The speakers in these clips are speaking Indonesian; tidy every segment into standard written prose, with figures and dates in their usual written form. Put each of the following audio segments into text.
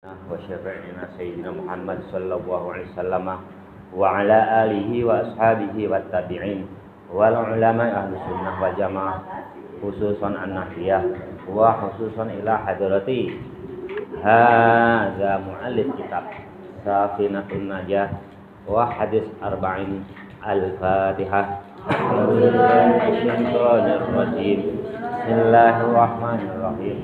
وشفيعنا سيدنا محمد صلى الله عليه وسلم وعلى آله وأصحابه والتابعين والعلماء أهل السنة والجماعة خصوصا النحية وخصوصا إلى حضرتي هذا مؤلف كتاب سفينة النجاة وحديث 40 الفاتحة. أعوذ بالله من الشيطان الرجيم. بسم الله الرحمن الرحيم.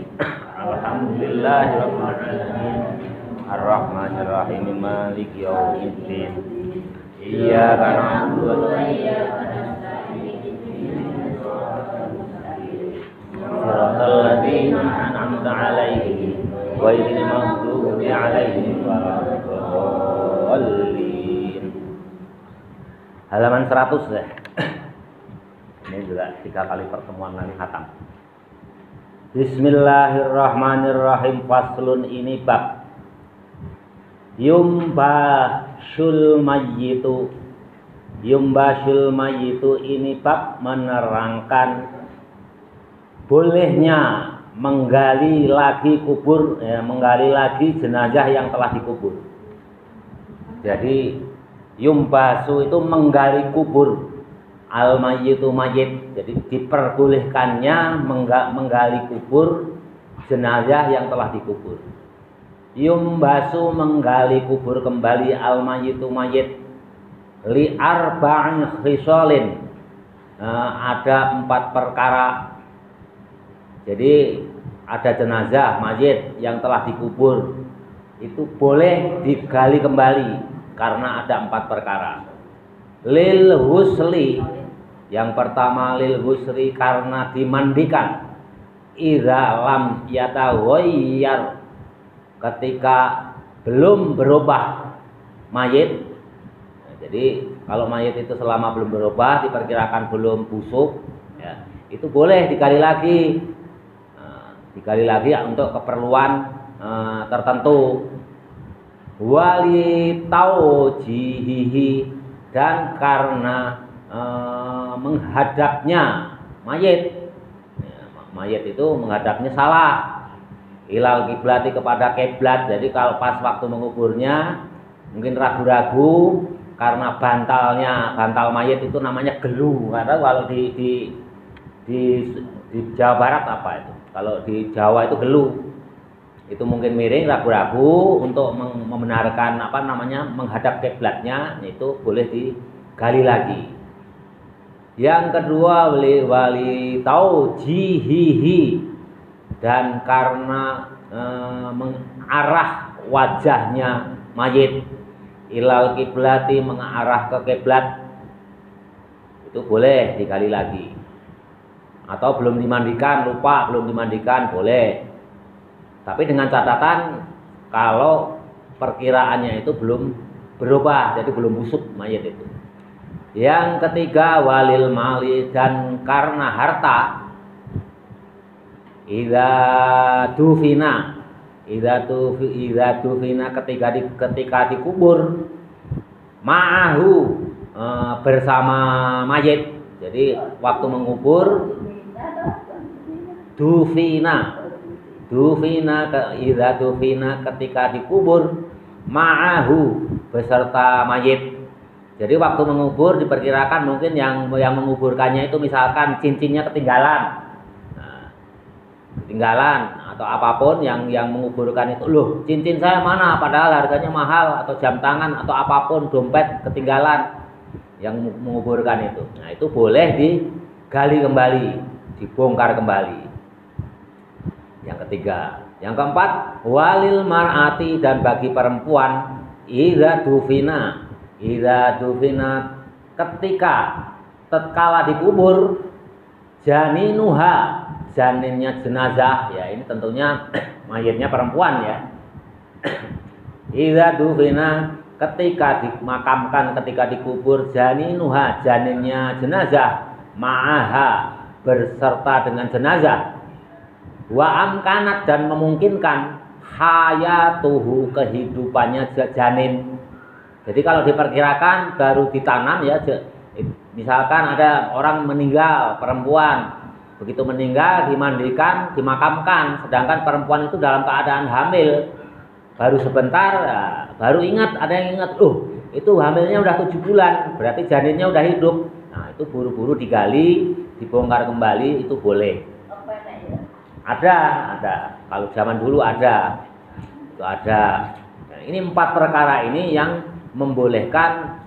Alhamdulillahi rabbil alamin. Ar-Rahmanir Rahim. Maliki yaumiddin. Iyyaka na'budu wa iyyaka nasta'in. Shiratal ladzina an'amta 'alaihim ghairil maghdubi 'alaihim waladdallin. Halaman 100 ya. Ini juga 3 kali pertemuan lagi khatam. Bismillahirrahmanirrahim. Faslun, ini bab yumbashul mayyitu. Yumbashul mayyitu ini bab menerangkan bolehnya menggali lagi kubur, menggali lagi jenazah yang telah dikubur. Jadi yumbasu itu menggali kubur, al-mayyitu mayyit. Jadi diperbolehkannya menggali kubur jenazah yang telah dikubur. Yumbasu menggali kubur kembali al-mayyitu mayyit li arba'in khisalin. Ada 4 perkara. Jadi ada jenazah mayyit yang telah dikubur, itu boleh digali kembali karena ada 4 perkara. Lil husli, yang pertama lil husli karena dimandikan. Idza lam yataghayyar, ketika belum berubah mayit. Jadi kalau mayit itu selama belum berubah, diperkirakan belum busuk, ya, itu boleh digali lagi. Digali lagi untuk keperluan tertentu. Wali taujihihi, dan karena menghadapnya mayit. Mayit itu menghadapnya salah. Ilal kiblati, kepada kiblat. Jadi kalau pas waktu menguburnya mungkin ragu-ragu karena bantal mayit itu namanya gelu. Karena kalau di Jawa Barat apa itu? Kalau di Jawa itu gelu. Itu mungkin miring, ragu-ragu untuk membenarkan menghadap kiblatnya, itu boleh digali lagi. Yang kedua wali taujihihi, dan karena mengarah wajahnya mayit ilal kiblati, mengarah ke kiblat, itu boleh digali lagi. Atau belum dimandikan, lupa belum dimandikan, boleh. Tapi dengan catatan kalau perkiraannya itu belum berubah, jadi belum busuk mayit itu. Yang ketiga walil mali, dan karena harta. Idza dufina, ketika dikubur, ma'ahu, bersama mayit. Jadi waktu mengubur idza dufina, ketika dikubur, ma'ahu, beserta mayit. Jadi waktu mengubur diperkirakan mungkin yang menguburkannya itu misalkan cincinnya ketinggalan. Ketinggalan atau apapun yang menguburkan itu, loh cincin saya mana, padahal harganya mahal, atau jam tangan atau apapun, dompet ketinggalan yang menguburkan itu. Nah, itu boleh digali kembali, dibongkar kembali. Yang ketiga. Yang keempat walil mar'ati, dan bagi perempuan, idza dufina, ketika tatkala dikubur, janinuha, janinnya jenazah, ya ini tentunya mayitnya perempuan ya. Idza dufina, ketika dimakamkan, ketika dikubur, janinuha, janinnya jenazah, ma'aha, berserta dengan jenazah. Wa amkanat, dan memungkinkan, hayatuhu, kehidupannya janin. Jadi kalau diperkirakan baru ditanam ya, misalkan ada orang meninggal, perempuan, begitu meninggal dimandikan, dimakamkan, sedangkan perempuan itu dalam keadaan hamil. baru sebentar, ya, baru ingat, ada yang ingat, itu hamilnya udah 7 bulan, berarti janinnya udah hidup. Nah itu buru-buru digali, dibongkar kembali, itu boleh. Ada. Kalau zaman dulu ada, itu ada. Nah, ini 4 perkara ini yang membolehkan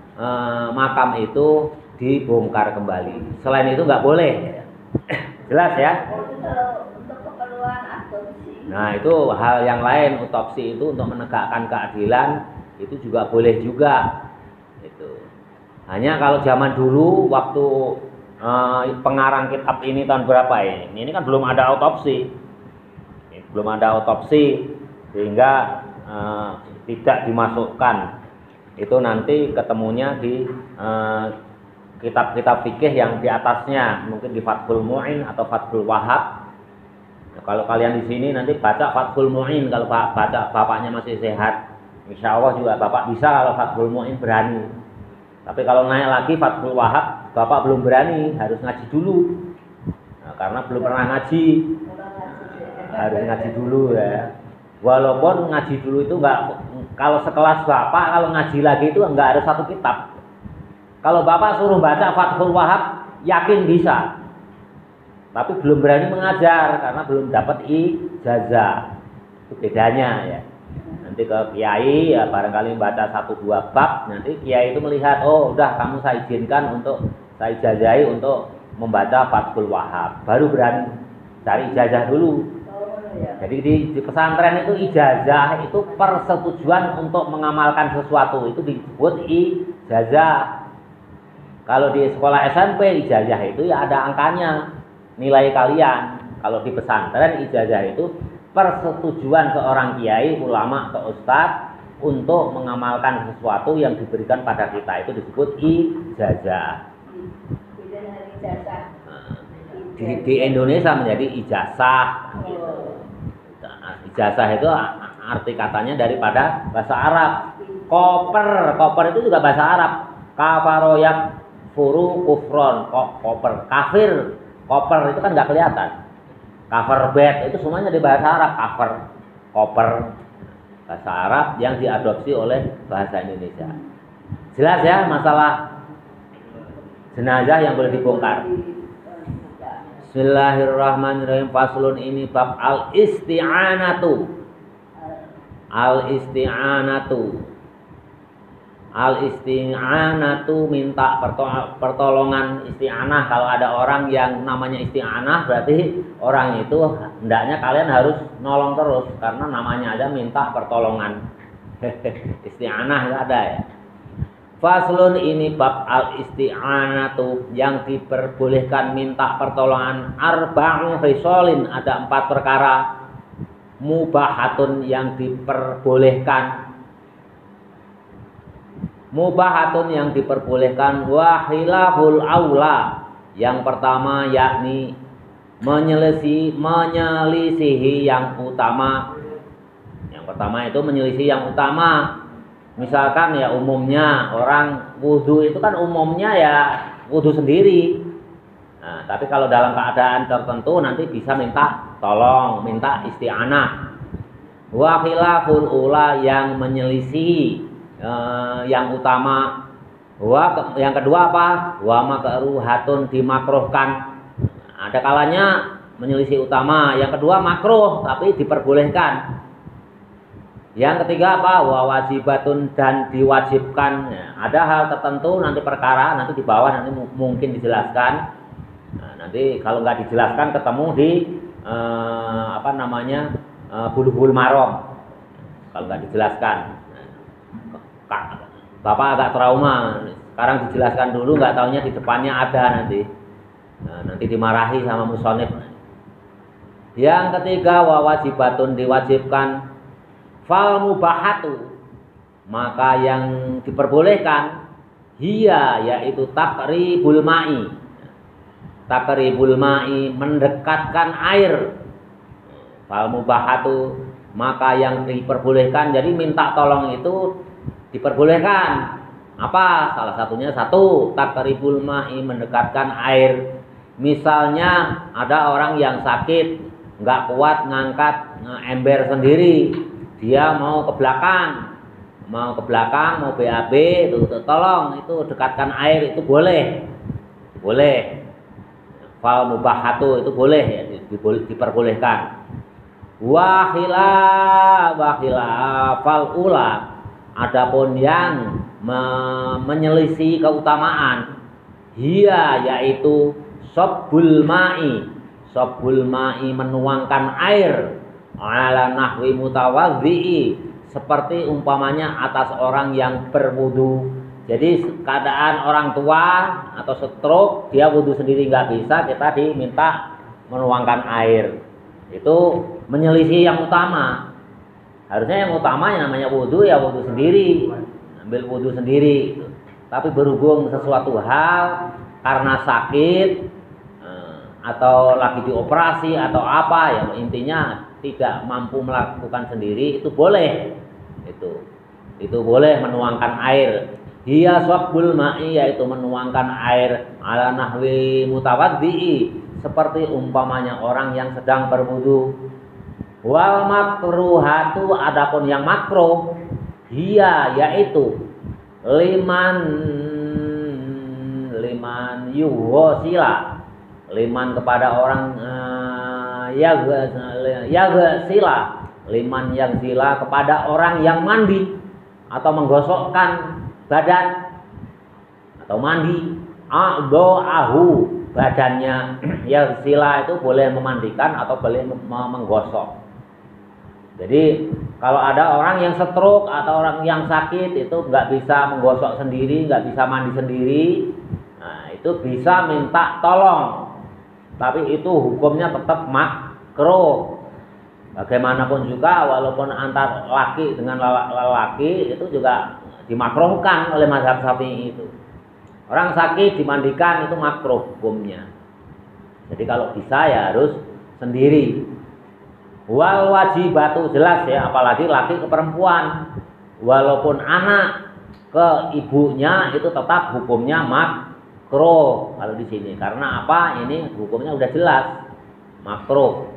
makam itu dibongkar kembali. Selain itu nggak boleh. Jelas ya? Untuk keperluan adopsi. Nah itu hal yang lain. Otopsi itu untuk menegakkan keadilan, itu juga boleh juga. Itu. Hanya kalau zaman dulu waktu pengarang kitab ini tahun berapa ini? Ini kan belum ada otopsi. Sehingga tidak dimasukkan. Itu nanti ketemunya di kitab-kitab fikih yang di atasnya, mungkin di Fathul Mu'in atau Fathul Wahab. Nah, kalau kalian di sini nanti baca Fathul Mu'in, kalau baca bapaknya masih sehat, insya Allah juga bapak bisa. Kalau Fathul Mu'in berani. Tapi kalau naik lagi Fathul Wahab, bapak belum berani, harus ngaji dulu. Nah, karena belum pernah ngaji, harus ngaji dulu ya. Walaupun ngaji dulu itu enggak, kalau sekelas bapak kalau ngaji lagi itu enggak harus 1 kitab. Kalau bapak suruh baca Fathul Wahab, yakin bisa. Tapi belum berani mengajar karena belum dapat ijazah. Itu bedanya ya. Nanti ke kiai ya barangkali membaca 1-2 bab, nanti kiai itu melihat, oh udah kamu saya izinkan untuk saya ijazahi untuk membaca Fathul Wahab. Baru berani cari ijazah dulu. Jadi di pesantren itu ijazah itu persetujuan untuk mengamalkan sesuatu, itu disebut ijazah. Kalau di sekolah SMP ijazah itu ya ada angkanya, nilai kalian. Kalau di pesantren ijazah itu persetujuan seorang kiai, ulama atau ustadz untuk mengamalkan sesuatu yang diberikan pada kita, itu disebut ijazah. Di Indonesia menjadi ijazah. Ijazah itu arti katanya daripada bahasa Arab. Koper itu juga bahasa Arab. Kafaroyak furu kufron, koper, kafir, koper itu kan nggak kelihatan. Cover bed itu semuanya di bahasa Arab, cover, koper, bahasa Arab yang diadopsi oleh bahasa Indonesia. Jelas ya masalah jenazah yang boleh dibongkar. Bismillahirrahmanirrahim. Faslun, ini bab al-isti'anatu. Al-isti'anatu minta pertolongan, isti'anah. Kalau ada orang yang namanya isti'anah, berarti orang itu hendaknya kalian harus nolong terus, karena namanya aja minta pertolongan. Isti'anah ada ya. Faslun, ini bab al-isti'anatu, yang diperbolehkan minta pertolongan. Arba'u khisalin, ada 4 perkara mubahatun yang diperbolehkan. Mubahatun yang diperbolehkan, wa khilaful aula, yang pertama yakni menyelisihi yang utama. Yang pertama itu menyelisih yang utama. Misalkan ya umumnya orang wudhu itu kan umumnya ya wudhu sendiri. Nah, tapi kalau dalam keadaan tertentu nanti bisa minta tolong, minta isti'anah. Wa khilaful ula, yang menyelisih yang utama. Yang kedua apa? Wa makruhatun, dimakruhkan. Ada kalanya menyelisih utama, yang kedua makruh tapi diperbolehkan. Yang ketiga apa? Wa wajibatun, dan diwajibkan. Ya, ada hal tertentu nanti perkara nanti di bawah nanti mungkin dijelaskan. Nah, nanti kalau nggak dijelaskan ketemu di Bulughul Maram. Kalau nggak dijelaskan, Bapak agak trauma. Sekarang dijelaskan dulu, nggak taunya di depannya ada nanti. Nah, nanti dimarahi sama musonif. Yang ketiga wa wajibatun, diwajibkan. Fal mubahatu, maka yang diperbolehkan, hiya, yaitu takribul ma'i. Takribul ma'i, mendekatkan air. Fal mubahatu, maka yang diperbolehkan, jadi minta tolong itu diperbolehkan. Apa? Salah satunya takribul ma'i, mendekatkan air. Misalnya ada orang yang sakit, nggak kuat ngangkat ember sendiri, dia mau ke belakang, mau BAB, itu tolong itu dekatkan air, itu boleh. Fal mubahatu itu boleh ya, diperbolehkan. Wahila fal ula, adapun yang menyelisih keutamaan, hiya yaitu sobbul ma'i menuangkan air, ala nahwi mutawadhi'i, seperti umpamanya atas orang yang berwudu. Jadi keadaan orang tua atau stroke, dia wudu sendiri nggak bisa, kita diminta menuangkan air. Itu menyelisih yang utama. Harusnya yang utama yang namanya wudu ya wudu sendiri, ambil wudu sendiri. Tapi berhubung sesuatu hal karena sakit atau lagi dioperasi atau apa, ya intinya tidak mampu melakukan sendiri, itu boleh. Itu boleh menuangkan air. Hiya sabbul ma'i, yaitu menuangkan air, ala nahwi mutawaddi'i, seperti umpamanya orang yang sedang berwudu. Wal makruhatu, adapun yang makruh, hiya yaitu liman yuhosila, liman kepada orang yaghsila, liman yaghsila kepada orang yang mandi atau menggosokkan badan atau mandi, a'dha'ahu, badannya. Yaghsila itu boleh memandikan atau boleh menggosok. Jadi kalau ada orang yang stroke atau orang yang sakit itu nggak bisa menggosok sendiri, nggak bisa mandi sendiri, nah itu bisa minta tolong, tapi itu hukumnya tetap makruh. Bagaimanapun juga, walaupun antar laki dengan lelaki itu juga dimakruhkan oleh mazhab Syafi'i itu. Orang sakit dimandikan itu makruh hukumnya. Jadi kalau bisa ya harus sendiri. Wal wajibatu, jelas ya, apalagi laki ke perempuan. Walaupun anak ke ibunya itu tetap hukumnya makruh kalau di sini. Karena apa? Ini hukumnya udah jelas makruh.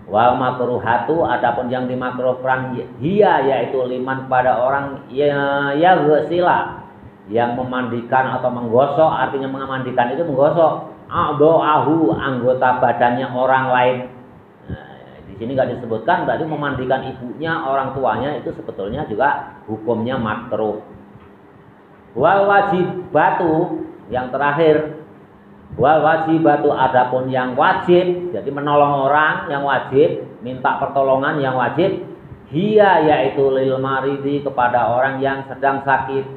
Wal makruhatu, adapun yang dimakruhkan hiya yaitu liman pada orang yaghsila, yang memandikan atau menggosok, artinya memandikan itu menggosok a'dha'ahu, anggota badannya orang lain. Nah, di sini nggak disebutkan, berarti memandikan ibunya, orang tuanya, itu sebetulnya juga hukumnya makruh. Wal wajibatu, yang terakhir, wal wajibatu, adapun yang wajib, jadi menolong orang yang wajib, minta pertolongan yang wajib, hiya yaitu lil maridi, kepada orang yang sedang sakit.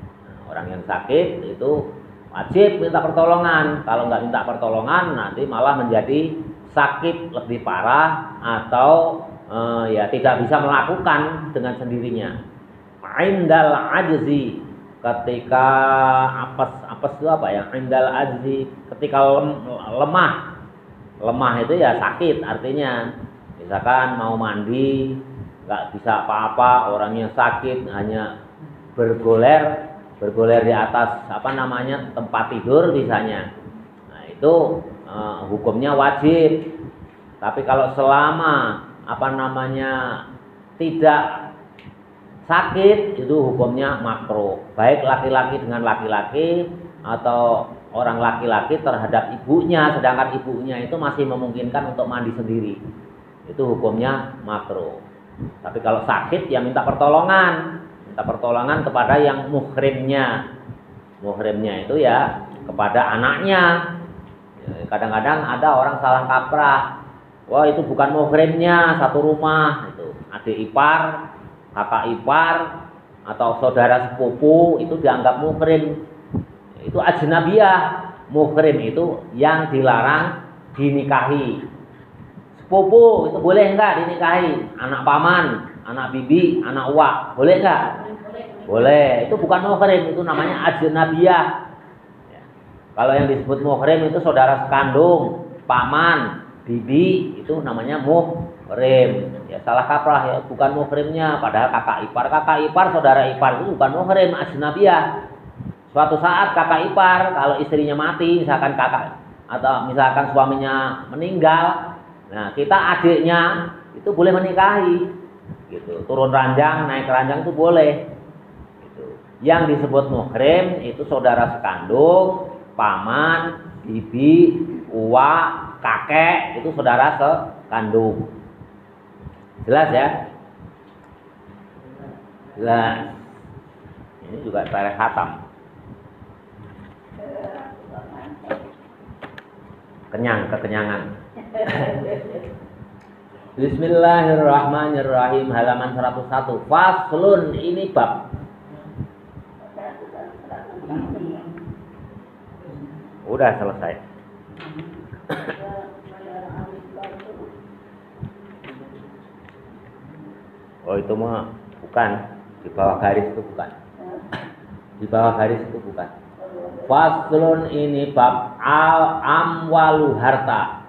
Nah, orang yang sakit itu wajib minta pertolongan. Kalau nggak minta pertolongan nanti malah menjadi sakit lebih parah atau ya tidak bisa melakukan dengan sendirinya. Indal ajzi, ketika apes itu apa ya? Indal ajzi, ketika lemah itu ya sakit, artinya misalkan mau mandi nggak bisa apa-apa, orangnya sakit, hanya bergoler di atas tempat tidur misalnya. Nah itu hukumnya wajib. Tapi kalau selama tidak sakit, itu hukumnya makruh. Baik laki-laki dengan laki-laki atau orang laki-laki terhadap ibunya, sedangkan ibunya itu masih memungkinkan untuk mandi sendiri, itu hukumnya makruh. Tapi kalau sakit ya minta pertolongan kepada yang muhrimnya itu ya kepada anaknya. Kadang-kadang ada orang salah kaprah, wah itu bukan muhrimnya, satu rumah, itu adik ipar, kakak ipar, atau saudara sepupu itu dianggap muhrim. Itu ajnabiyah. Muhrim itu yang dilarang dinikahi. Sepupu itu boleh enggak dinikahi? Anak paman, anak bibi, anak uwak, boleh enggak? Boleh. Itu bukan muhrim, itu namanya ajnabiyah. Ya. Kalau yang disebut muhrim itu saudara sekandung, paman, bibi, itu namanya muhrim. Ya salah kaprah ya, bukan muhrimnya, padahal kakak ipar, saudara ipar itu bukan muhrim, ajnabiyah. Suatu saat kakak ipar kalau istrinya mati, misalkan kakak atau misalkan suaminya meninggal, nah kita adiknya itu boleh menikahi. gitu. Turun ranjang, naik ranjang itu boleh. Gitu. Yang disebut muhrim itu saudara sekandung, paman, bibi, uwa, kakek, itu saudara sekandung. Jelas ya? Jelas. Ini juga tarikh khatam. Kekenyangan. Bismillahirrahmanirrahim, halaman 101. Faslun, ini bab. Udah selesai. Oh itu mah bukan, di bawah garis itu bukan. Di bawah garis itu bukan. Faslun, ini bab amwalu harta.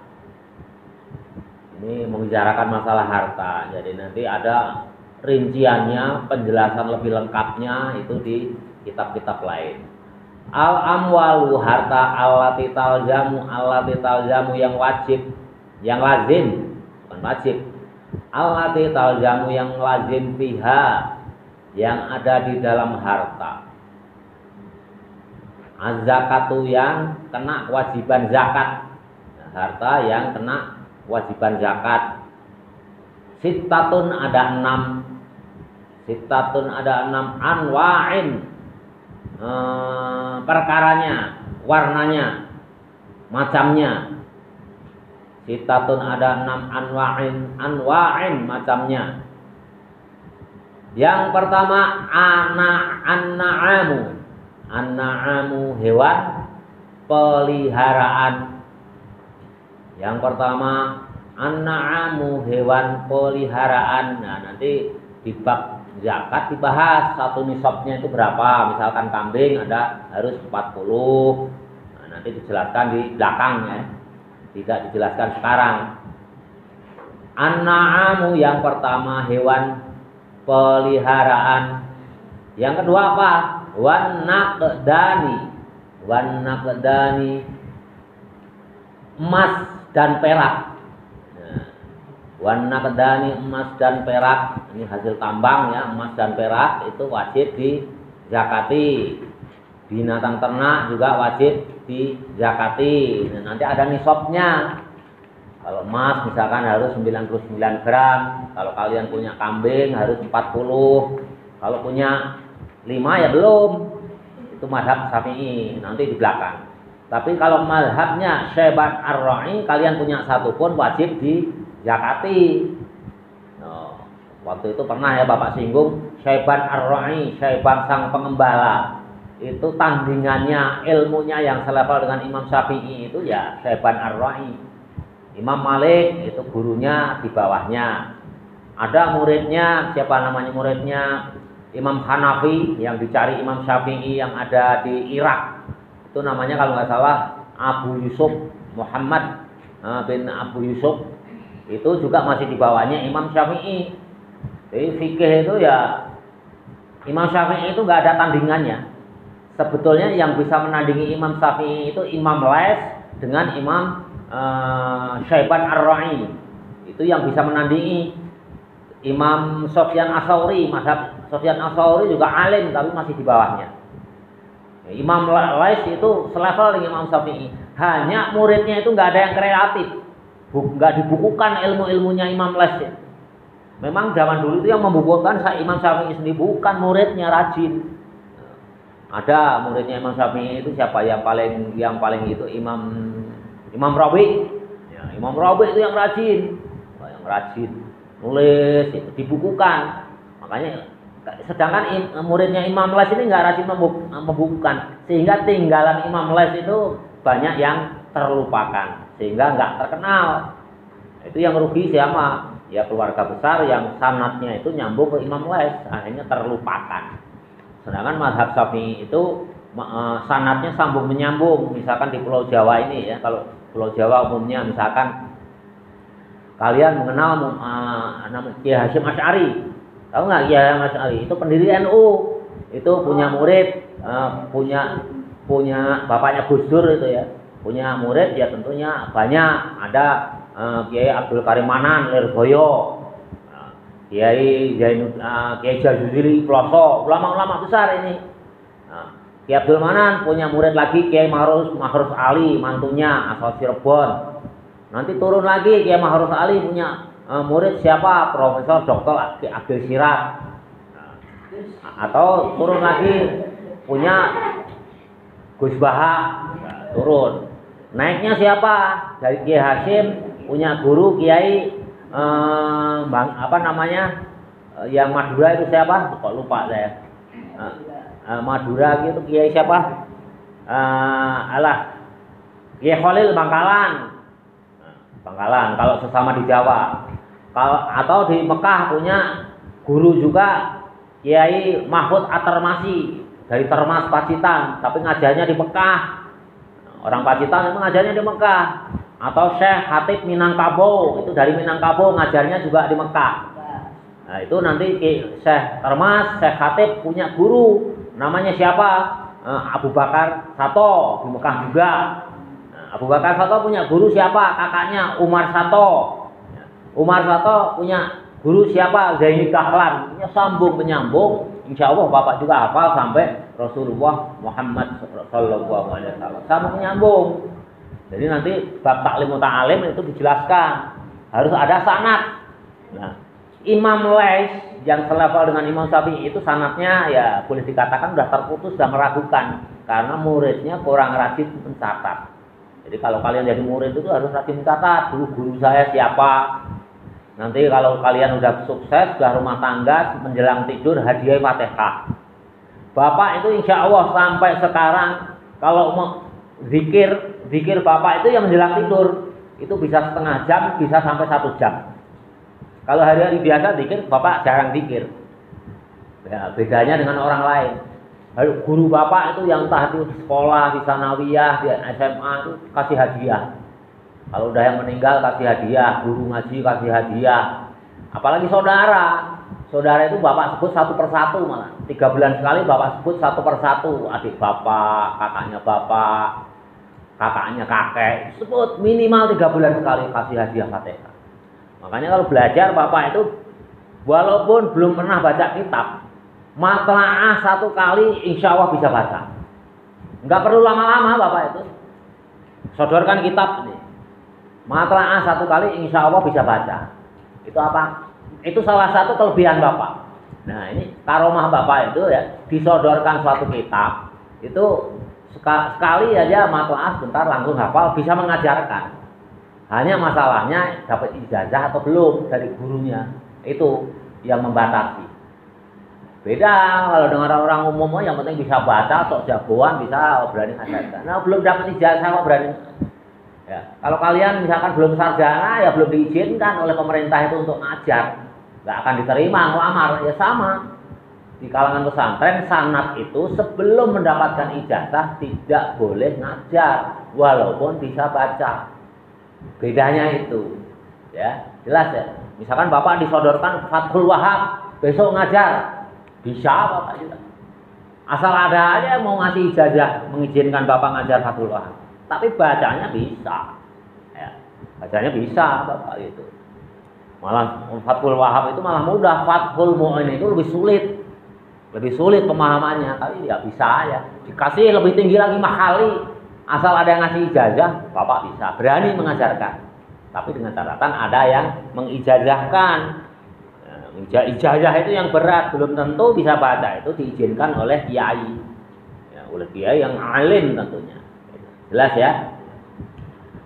Ini membicarakan masalah harta. Jadi nanti ada rinciannya, penjelasan lebih lengkapnya itu di kitab-kitab lain. Al amwalu harta allati taljamu yang wajib, yang lazim, bukan wajib. Allati taljamu yang lazim fiha, yang ada di dalam harta. Az-zakatu yang kena kewajiban zakat. Harta yang kena kewajiban zakat. Sittatun ada 6. Sittatun ada 6 anwa'in. Perkaranya, warnanya, macamnya. Sittatun ada 6 anwa'in macamnya. Yang pertama an-na'amu. An-na'amu hewan peliharaan. Yang pertama an-na'amu hewan peliharaan. Nah, nanti di bab zakat dibahas satu nisabnya itu berapa. Misalkan kambing ada harus 40. Nah, nanti dijelaskan di belakang ya. Tidak dijelaskan sekarang. An-na'amu yang pertama hewan peliharaan. Yang kedua apa? Wan naqdani emas dan perak. Nah, wan naqdani emas dan perak, ini hasil tambang ya, emas dan perak itu wajib dizakati. Binatang ternak juga wajib dizakati. Nah, nanti ada nisabnya. Kalau emas misalkan harus 99 gram, kalau kalian punya kambing harus 40. Kalau punya 5 ya belum. Itu mazhab Syafi'i, nanti di belakang. Tapi kalau mazhabnya Syaiban Ar-Ra'i, kalian punya satu pun wajib dizakati. Nah, waktu itu pernah ya Bapak singgung Syaiban Ar-Ra'i, Syaiban sang pengembala. Itu tandingannya, ilmunya yang selevel dengan Imam Syafi'i itu ya Syaiban Ar-Ra'i. Imam Malik itu gurunya di bawahnya. Ada muridnya, siapa namanya muridnya? Imam Hanafi yang dicari Imam Syafi'i yang ada di Irak. Itu namanya kalau nggak salah Abu Yusuf, Muhammad bin Abu Yusuf. Itu juga masih di bawahnya Imam Syafi'i. Jadi fikih itu ya Imam Syafi'i itu nggak ada tandingannya. Sebetulnya yang bisa menandingi Imam Syafi'i itu Imam Les dengan Imam Syaiban Ar-Ra'i. Itu yang bisa menandingi Imam Sufyan Ats-Tsauri. Mazhab Sufyan Ats-Tsauri juga alim tapi masih di bawahnya. Imam Lais itu selevel dengan Imam Syafi'i. Hanya muridnya itu nggak ada yang kreatif, nggak dibukukan ilmu-ilmunya Imam Lais ya. Memang zaman dulu itu yang membukukan Imam Syafi'i sendiri, bukan muridnya rajin. Ada muridnya Imam Syafi'i itu siapa yang paling itu Imam Rabi. Ya, Imam Rabi itu yang rajin, nulis itu dibukukan. Makanya sedangkan muridnya Imam Les ini nggak rajin membukukan, sehingga tinggalan Imam Les itu banyak yang terlupakan sehingga nggak terkenal. Itu yang rugi siapa? Ya keluarga besar yang sanadnya itu nyambung ke Imam Les, akhirnya terlupakan. Sedangkan mazhab Syafi'i itu sanadnya sambung menyambung. Misalkan di Pulau Jawa ini ya, kalau Pulau Jawa umumnya misalkan kalian mengenal Kiai Hasyim Asy'ari. Tahu nggak Kiai Hasyim Asy'ari? Itu pendiri NU. Itu punya murid, punya bapaknya Gus Dur itu ya. Punya murid ya tentunya banyak. Ada Kiai Abdul Karim Manan Lirboyo. Kiai Jazuli Ploso, ulama-ulama besar ini. Nah, Kiai Abdul Manan punya murid lagi Kiai Mahrus Ali, mantunya asal Cirebon. Nanti turun lagi Kiai Mahrus Ali punya murid siapa? Profesor Dr. Abdul Sirat. Atau turun lagi punya Gus Baha, turun. Naiknya siapa? Dari Kiai Hasyim punya guru Kiai yang Madura itu siapa? Kok lupa saya. Madura gitu Kiai siapa? Kiai Khalil Bangkalan. Bangkalan kalau sesama di Jawa. Atau di Mekah punya guru juga Kiai Mahfud At-Termasi dari Termas Pacitan, tapi ngajarnya di Mekah. Orang Pacitan itu ngajarnya di Mekah. Atau Syekh Hatib Minangkabau, itu dari Minangkabau ngajarnya juga di Mekah. Nah, itu nanti Syekh Termas, Syekh Hatib punya guru, namanya siapa? Abu Bakar Sato di Mekah juga. Nah, Abu Bakar Sato punya guru siapa? Kakaknya Umar Sato. Umar Sato punya guru siapa? Zaini Dahlan. Ini sambung penyambung. Insya Allah Bapak juga hafal sampai Rasulullah Muhammad Sallallahu Alaihi Wasallam. Sambung penyambung. Jadi nanti bab taklim muta'alim itu dijelaskan harus ada sanad. Nah, Imam Lais yang selevel dengan Imam Syafi'i itu sanadnya ya boleh dikatakan sudah terputus, sudah meragukan karena muridnya kurang rajin mencatat. Jadi kalau kalian jadi murid itu harus rajin mencatat dulu guru saya siapa. Nanti kalau kalian udah sukses, sudah rumah tangga, menjelang tidur hadiah Fatihah. Bapak itu insya Allah sampai sekarang kalau mau zikir Bapak itu yang menjelang tidur itu bisa setengah jam, bisa sampai 1 jam. Kalau hari-hari biasa zikir, Bapak jarang zikir. Ya, bedanya dengan orang lain. Guru Bapak itu yang entah itu di sekolah, di sanawiyah, di SMA itu kasih hadiah. Kalau udah yang meninggal kasih hadiah, guru ngaji kasih hadiah. Apalagi saudara itu Bapak sebut satu persatu malah. 3 bulan sekali Bapak sebut satu persatu. Adik Bapak, kakaknya Bapak, kakaknya kakek, sebut minimal 3 bulan sekali kasih hadiah Fatihah. Makanya kalau belajar Bapak itu walaupun belum pernah baca kitab, matlaah 1 kali insya Allah bisa baca. Enggak perlu lama-lama Bapak itu. Sodorkan kitab ini. Matlaah 1 kali insya Allah bisa baca. Itu apa? Itu salah satu kelebihan Bapak. Nah ini karomah Bapak itu ya, disodorkan suatu kitab itu sekali aja matlaah sebentar langsung hafal, bisa mengajarkan. Hanya masalahnya dapat ijazah atau belum dari gurunya, itu yang membatasi. Beda kalau dengan orang umum yang penting bisa baca, sok jagoan, bisa berani ngajarkan. Nah belum dapat ijazah kok berani. Ya, kalau kalian misalkan belum sarjana ya belum diizinkan oleh pemerintah itu untuk ngajar, nggak akan diterima ngelamar. Ya sama di kalangan pesantren sanad itu sebelum mendapatkan ijazah tidak boleh ngajar walaupun bisa baca. Bedanya itu, ya jelas ya. Misalkan Bapak disodorkan Fathul Wahab, besok ngajar bisa Bapak juga. Asal ada aja mau ngasih ijazah mengizinkan Bapak ngajar Fathul Wahab. Tapi bacanya bisa, ya, bacanya bisa Bapak itu. Malah Fathul Wahab itu malah mudah, Fathul Mu'in itu lebih sulit pemahamannya. Tapi ya bisa ya, dikasih lebih tinggi lagi mahali. Asal ada yang ngasih ijazah, Bapak bisa berani mengajarkan. Tapi dengan catatan ada yang mengijazahkan. Ijazah itu yang berat, belum tentu bisa baca, itu diizinkan oleh kiai, ya, oleh kiai yang alim tentunya. Jelas ya.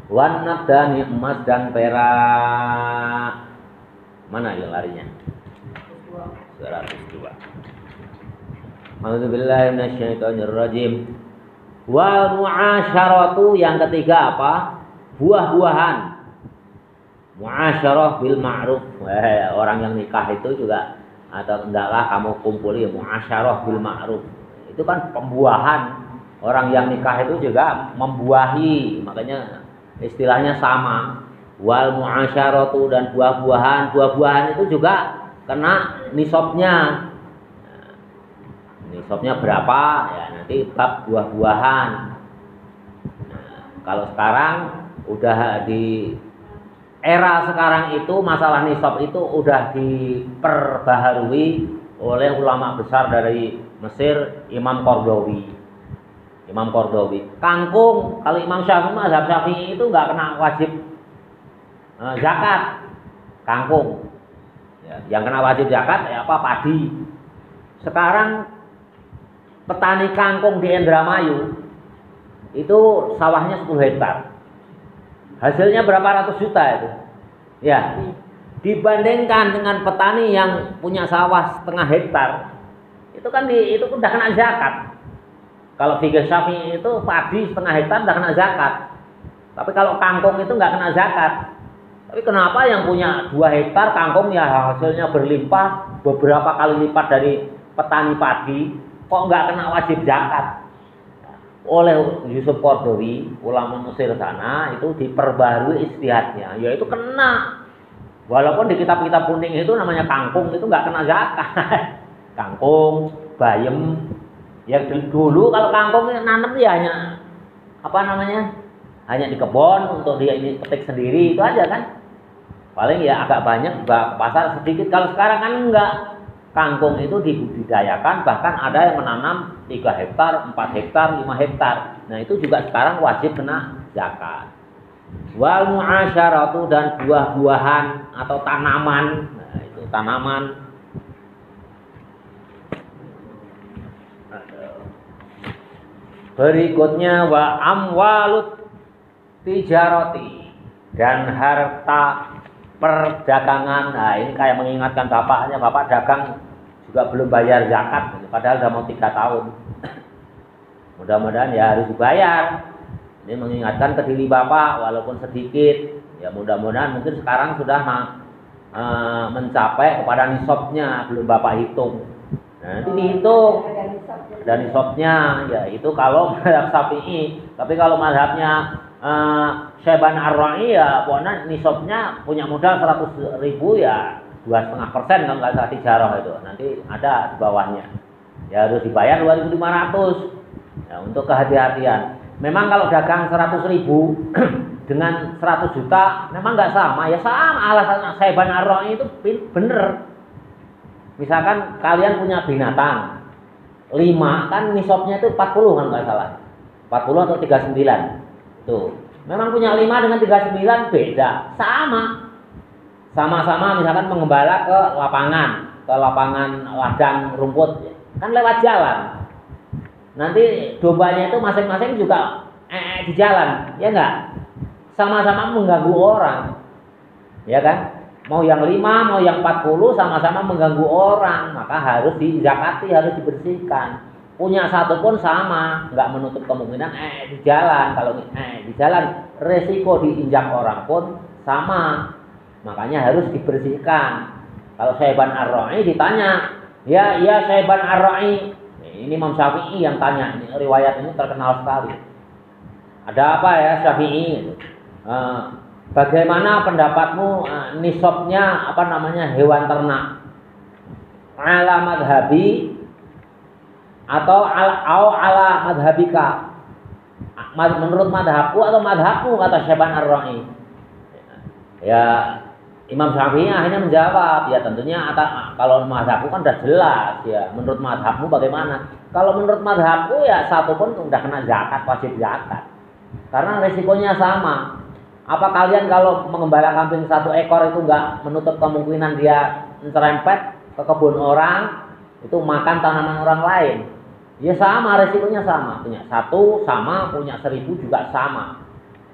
Wan nabdani emas dan perak. Mana yang larinya? 102. A'udzubillahi minasyaitonirrajim. Wal mu'asyaratu yang ketiga apa? Buah-buahan. Mu'asyarah bil ma'ruf. Orang yang nikah itu juga atau hendaklah kamu kumpuli mu'asyarah bil ma'ruf. Itu kan pembuahan. Orang yang nikah itu juga membuahi, makanya istilahnya sama. Wal mu'asyaratu dan buah-buahan. Buah-buahan itu juga kena nisabnya. Nisabnya berapa? Ya nanti bab buah-buahan. Nah, kalau sekarang udah era sekarang itu masalah nisab itu udah diperbaharui oleh ulama besar dari Mesir, Imam Qardawi. Imam Qardawi. Kangkung, kalau Imam Syafi'i, mazhab Syafi'i itu nggak kena wajib zakat. Kangkung. Ya, yang kena wajib zakat ya apa? Padi. Sekarang petani kangkung di Indramayu itu sawahnya 10 hektar. Hasilnya berapa ratus juta itu? Ya, dibandingkan dengan petani yang punya sawah setengah hektar, itu kan itu udah kena zakat. Kalau fikih Syafi'i itu padi setengah hektar udah kena zakat. Tapi kalau kangkung itu nggak kena zakat. Tapi kenapa yang punya 2 hektar kangkung ya hasilnya berlimpah beberapa kali lipat dari petani padi, kok nggak kena wajib zakat? Oleh Yusuf Qardawi, ulama Mesir sana itu diperbarui ijtihadnya, yaitu kena. Walaupun di kitab-kitab kuning itu namanya kangkung itu nggak kena zakat. Kangkung, bayem, ya dulu kalau kangkung nanam ya hanya apa namanya, hanya di kebun untuk dia ini petik sendiri itu aja kan. Paling ya agak banyak ke pasar sedikit. Kalau sekarang kan enggak. Kangkung itu dibudidayakan, bahkan ada yang menanam 3 hektar, 4 hektar, 5 hektar. Nah itu juga sekarang wajib kena zakat. Wal mu'asyaratu, dan buah-buahan atau tanaman. Nah itu tanaman. Berikutnya wa amwalut tijarati, dan harta perdagangan. Nah ini kayak mengingatkan bapaknya, bapak dagang juga belum bayar zakat, padahal udah mau 3 tahun. Mudah-mudahan ya harus dibayar. Ini mengingatkan ke diri bapak walaupun sedikit. Ya mudah-mudahan mungkin sekarang sudah mencapai kepada nisabnya, belum bapak hitung. Nah, nanti dihitung ada nisabnya, ya itu kalau mazhab Syafi'i. Tapi kalau mazhabnya Syaiban Ar-Ra'i ya pokoknya nisabnya punya modal 100.000 ya 2,5% kalau nggak salah tijarah itu. Nanti ada di bawahnya. Ya harus dibayar 2.500. Ya untuk kehati-hatian. Memang kalau dagang 100.000 dengan 100 juta memang nggak sama. Ya sama alasan Syaiban Ar-Ra'i itu bener. Misalkan kalian punya binatang 5 kan nisabnya itu 40 kan nggak salah. 40 atau 39. Tuh, memang punya 5 dengan 39 beda, sama-sama misalkan mengembala ke lapangan ladang rumput, kan lewat jalan. Nanti dombanya itu masing-masing juga di jalan, ya enggak? Sama-sama mengganggu orang, ya kan? Mau yang 5, mau yang 40 sama-sama mengganggu orang, maka harus dizakati, harus dibersihkan. Punya satu pun sama, nggak menutup kemungkinan di jalan. Kalau di jalan resiko diinjak orang pun sama, makanya harus dibersihkan. Kalau Syaiban Ar-Ra'i ditanya, ya Syaiban Ar-Ra'i, ini Imam Syafi'i yang tanya. Ini riwayat ini terkenal sekali. Ada apa ya Syafi'i? Bagaimana pendapatmu nisabnya apa namanya hewan ternak? Ala madhabi atau ala madhabika, menurut madhabku atau madhabmu, kata Syaiban Ar-Ra'i. Ya Imam Syafi'i akhirnya menjawab, ya tentunya kalau madhabku kan udah jelas ya. Menurut madhabmu bagaimana? Kalau menurut madhabku ya satu pun udah kena zakat, wajib zakat, karena resikonya sama. Apa kalian kalau mengembala kambing 1 ekor itu nggak menutup kemungkinan dia nyerempet ke kebun orang, itu makan tanaman orang lain? Ya sama, resikonya sama. Punya 1 sama, punya 1.000 juga sama.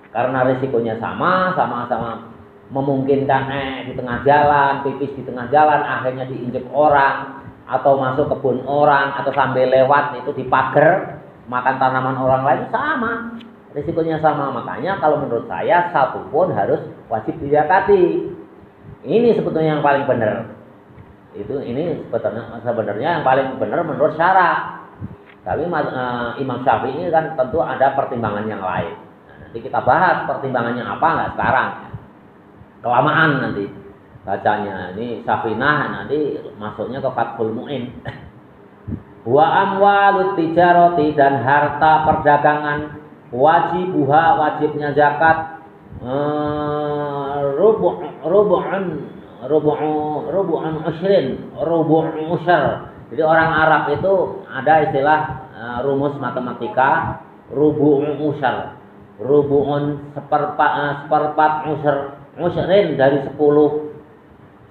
Karena resikonya sama-sama memungkinkan di tengah jalan, pipis di tengah jalan, akhirnya diinjek orang, atau masuk kebun orang, atau sambil lewat itu dipager, makan tanaman orang lain, sama. Resikonya sama. Makanya kalau menurut saya 1 pun harus wajib dizakati. Ini sebetulnya yang paling benar. Ini sebenarnya yang paling benar menurut syara. Tapi Imam Syafi'i kan tentu ada pertimbangan yang lain. Nah, nanti kita bahas pertimbangannya apa, nggak sekarang. Kelamaan nanti bacanya. Ini Safinah nanti masuknya ke Fathul Mu'in. Wa amwalut tijarati, dan harta perdagangan, wajibuha, wajibnya zakat, rubu'an usyrin, rubu' usyr. Jadi orang Arab itu ada istilah rumus matematika rubu' usyr. Rubu'un seperempat usyrin dari 10.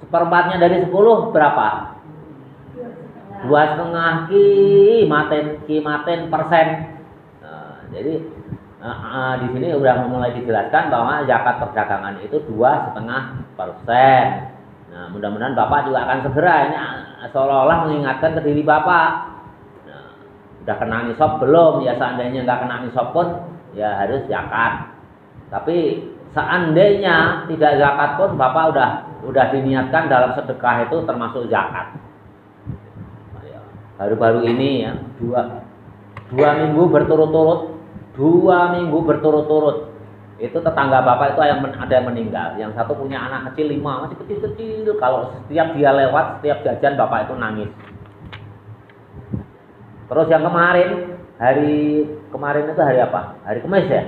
Seperempatnya dari 10 berapa? 2,5 kimaten persen. Jadi di sini udah mulai dijelaskan bahwa zakat perdagangan itu 2,5%. Nah, mudah-mudahan Bapak juga akan segera ini seolah-olah mengingatkan ke diri Bapak. Nah, udah kena nisab belum? Ya seandainya nggak kena nisab pun ya harus zakat. Tapi seandainya tidak zakat pun Bapak udah diniatkan dalam sedekah itu termasuk zakat. Baru-baru ini ya, dua minggu berturut-turut itu tetangga Bapak itu ada yang meninggal. Yang satu punya anak kecil 5, masih kecil-kecil. Kalau setiap dia lewat, setiap jajan Bapak itu nangis. Terus yang hari kemarin itu hari apa? Hari Kamis ya?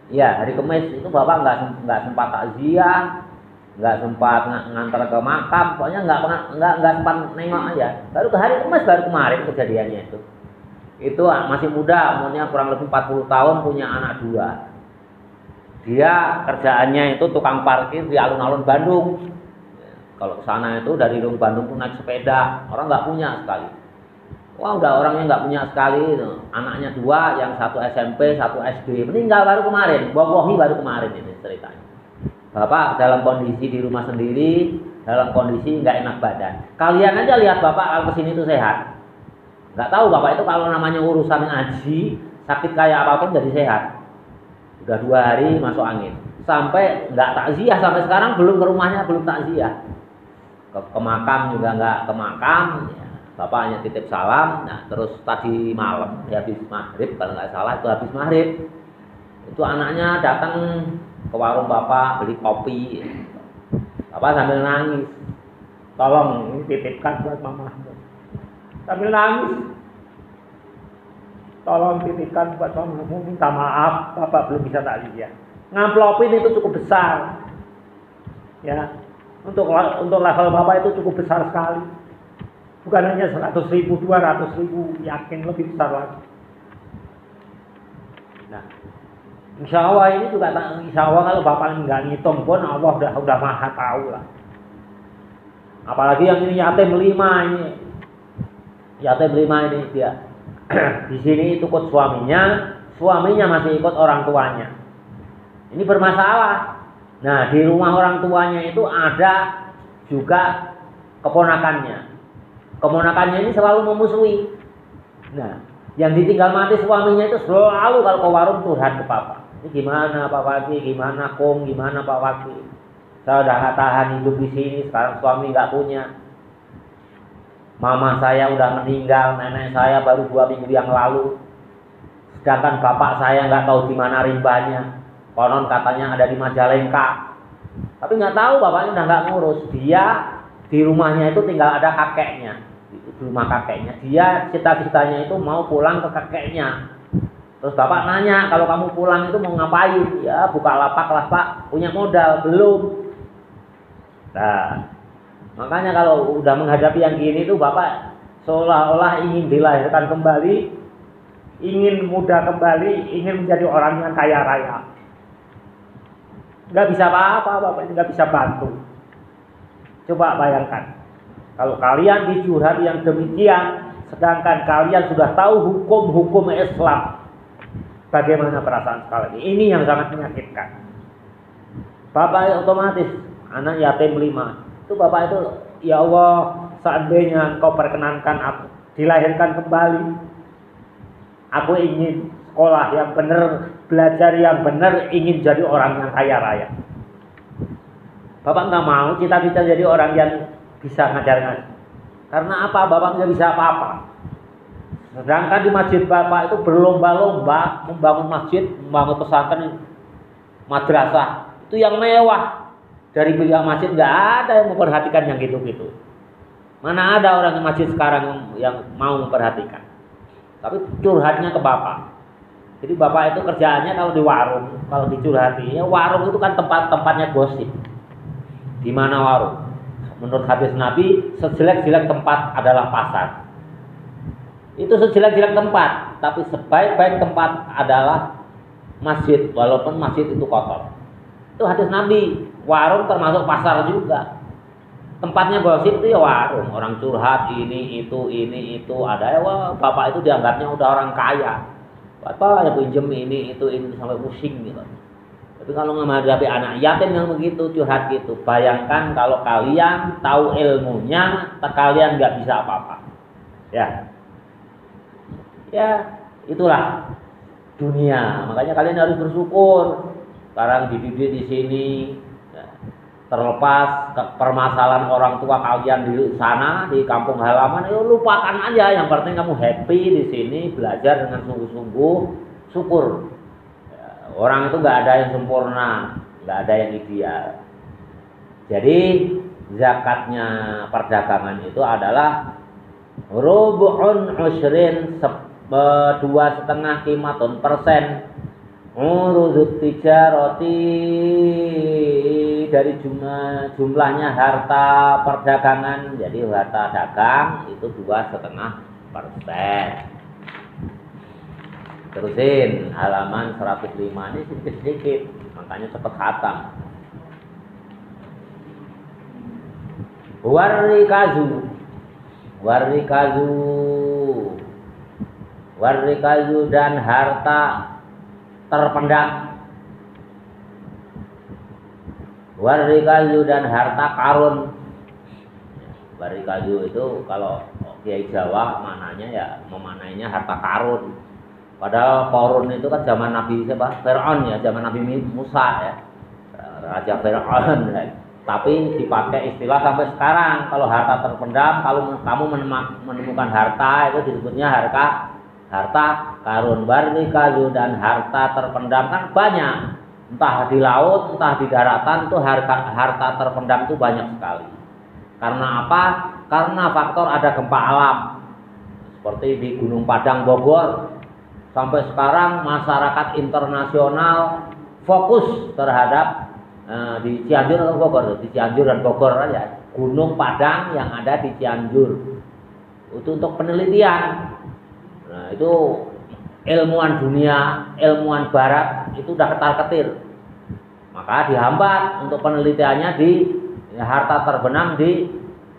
Iya, hari Kamis itu Bapak nggak sempat takziah, nggak sempat ngantar ke makam, pokoknya nggak sempat nengok aja. Baru ke hari Kamis baru kemarin kejadiannya itu. Itu masih muda, umurnya kurang lebih 40 tahun, punya anak 2. Dia kerjaannya itu tukang parkir di alun-alun Bandung. Kalau ke sana itu dari Bandung tuh naik sepeda, orang nggak punya sekali. Wah, udah orangnya nggak punya sekali. Anaknya 2, yang satu SMP, satu SD, meninggal baru kemarin. Wallahi baru kemarin ini ceritanya. Bapak dalam kondisi di rumah sendiri, dalam kondisi nggak enak badan. Kalian aja lihat Bapak kalau kesini tuh sehat. Nggak tahu Bapak itu kalau namanya urusan ngaji, sakit kayak apapun jadi sehat. Udah 2 hari masuk angin. Sampai nggak takziah, sampai sekarang belum ke rumahnya, belum takziah. Ke makam juga nggak ke makam. Ya. Bapak hanya titip salam. Nah, terus tadi malam, habis maghrib, kalau nggak salah itu habis maghrib. Itu anaknya datang ke warung Bapak beli kopi. Bapak sambil nangis. Tolong ini titipkan buat mama. Sambil nangis. Tolong titipkan buat mama. Minta maaf, Bapak belum bisa takziah. Ngamplopin itu cukup besar. Ya. Untuk level Bapak itu cukup besar sekali. Bukan hanya 100.000, 200.000, yakin lebih besar lagi. Nah, insya Allah ini juga, insya Allah kalau Bapak nggak ngitung pun Allah udah maha tahu lah. Apalagi yang ini yatim 5 ini, dia di sini itu ikut suaminya masih ikut orang tuanya. Ini bermasalah. Nah, di rumah orang tuanya itu ada juga keponakannya. Keponakannya ini selalu memusuhi. Nah, yang ditinggal mati suaminya itu selalu kalau ke warung curhat ke Bapak. Ini gimana Pak Waki, gimana Kong, gimana Pak Waki. Saya udah nggak tahan hidup di sini, sekarang suami nggak punya. Mama saya udah meninggal, nenek saya baru 2 minggu yang lalu. Sedangkan bapak saya nggak tahu di mana rimbanya. Konon katanya ada di Majalengka. Tapi nggak tahu bapaknya udah nggak ngurus. Dia di rumahnya itu tinggal ada kakeknya. Di rumah kakeknya. Dia cita-citanya itu mau pulang ke kakeknya. Terus bapak nanya, kalau kamu pulang itu mau ngapain? Ya buka lapak lah Pak, punya modal belum. Nah, makanya kalau udah menghadapi yang gini tuh bapak seolah-olah ingin dilahirkan kembali, ingin muda kembali, ingin menjadi orang yang kaya raya. Nggak bisa apa-apa, bapak nggak bisa bantu. Coba bayangkan, kalau kalian dicurhat yang demikian, sedangkan kalian sudah tahu hukum-hukum Islam, bagaimana perasaan kalian? Ini yang sangat menyakitkan. Bapak otomatis anak yatim 5. Itu bapak itu, ya Allah, seandainya Engkau perkenankan aku dilahirkan kembali, aku ingin sekolah yang benar, belajar yang benar, ingin jadi orang yang kaya raya. Bapak nggak mau cita-cita jadi orang yang bisa ngajar-ngajar. Karena apa? Bapak nggak bisa apa-apa. Sedangkan di masjid bapak itu berlomba-lomba membangun masjid, membangun pesantren, madrasah. Itu yang mewah. Dari pihak masjid nggak ada yang memperhatikan yang gitu-gitu. Mana ada orang yang masjid sekarang yang mau memperhatikan. Tapi curhatnya ke bapak. Jadi bapak itu kerjaannya kalau di warung, kalau dicurhati, ya warung itu kan tempatnya gosip. Di mana warung? Menurut hadis Nabi, sejelek-jelek tempat adalah pasar. Itu sejelek-jelek tempat, tapi sebaik-baik tempat adalah masjid, walaupun masjid itu kotor. Itu hadis Nabi. Warung termasuk pasar juga. Tempatnya gosip itu ya warung, orang curhat ini itu ada ya, wah, bapak itu dianggapnya udah orang kaya. Bapak yang pinjem ini sampai pusing gitu. Tapi kalau menghadapi anak yatim yang begitu curhat gitu, bayangkan kalau kalian tahu ilmunya, kalian nggak bisa apa-apa. Ya, itulah dunia. Makanya kalian harus bersyukur. Sekarang dididik di sini, ya, terlepas permasalahan orang tua kalian di sana di kampung halaman, ya lupakan aja. Yang penting kamu happy di sini, belajar dengan sungguh-sungguh, syukur. Ya, orang itu nggak ada yang sempurna, nggak ada yang ideal. Jadi zakatnya perdagangan itu adalah rubu'un usyrin, 2,5 kimatun persen urudut tijaroti, dari jumlahnya harta perdagangan. Jadi harta dagang itu 2,5%. Terusin halaman 105, ini sedikit-sedikit, makanya cepat khatam. Warrikazu dan harta terpendam. Warrikazu dan harta karun. Warrikazu itu kalau Kiai Jawa maknanya ya memanainya harta karun. Padahal karun itu kan zaman Nabi siapa? Fir'aun ya, zaman Nabi Musa ya. Raja Fir'aun ya. Tapi dipakai istilah sampai sekarang. Kalau harta terpendam, kalau kamu menemukan harta itu disebutnya harta karun. Warrikazu dan harta terpendam kan banyak. Entah di laut, entah di daratan, itu harta terpendam itu banyak sekali. Karena apa? Karena faktor ada gempa alam. Seperti di Gunung Padang Bogor. Sampai sekarang masyarakat internasional fokus terhadap di Cianjur atau Bogor, di Cianjur dan Bogor aja. Gunung Padang yang ada di Cianjur. Itu untuk penelitian. Nah, itu ilmuwan dunia, ilmuwan barat itu udah ketar-ketir. Maka dihambat untuk penelitiannya di harta terbenam di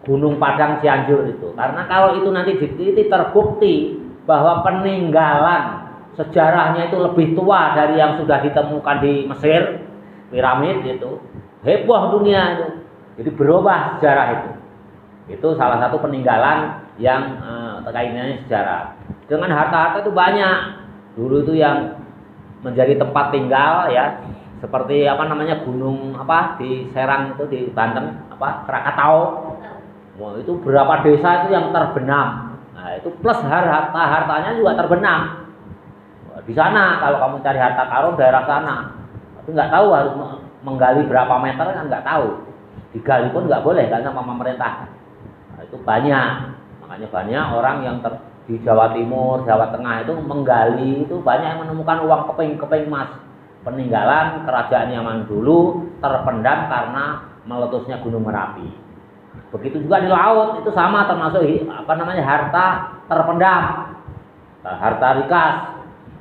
Gunung Padang Cianjur itu. Karena kalau itu nanti diteliti terbukti bahwa peninggalan sejarahnya itu lebih tua dari yang sudah ditemukan di Mesir, piramid itu, heboh dunia itu. Jadi berubah sejarah itu. Itu salah satu peninggalan yang terkaitannya sejarah. Dengan harta-harta itu banyak. Dulu itu yang menjadi tempat tinggal ya, seperti gunung di Serang itu di Banten Krakatau. Wah, itu berapa desa itu yang terbenam. Nah, itu plus hartanya juga terbenam. Di sana kalau kamu cari harta karun daerah sana, tapi nggak tahu harus menggali berapa meter kan nggak tahu. Digali pun nggak boleh karena sama pemerintah. Nah, itu banyak. Makanya banyak orang yang di Jawa Timur, Jawa Tengah itu menggali, itu banyak yang menemukan uang keping emas peninggalan kerajaan Yaman dulu terpendam karena meletusnya Gunung Merapi. Begitu juga di laut itu sama, termasuk harta terpendam, harta rikas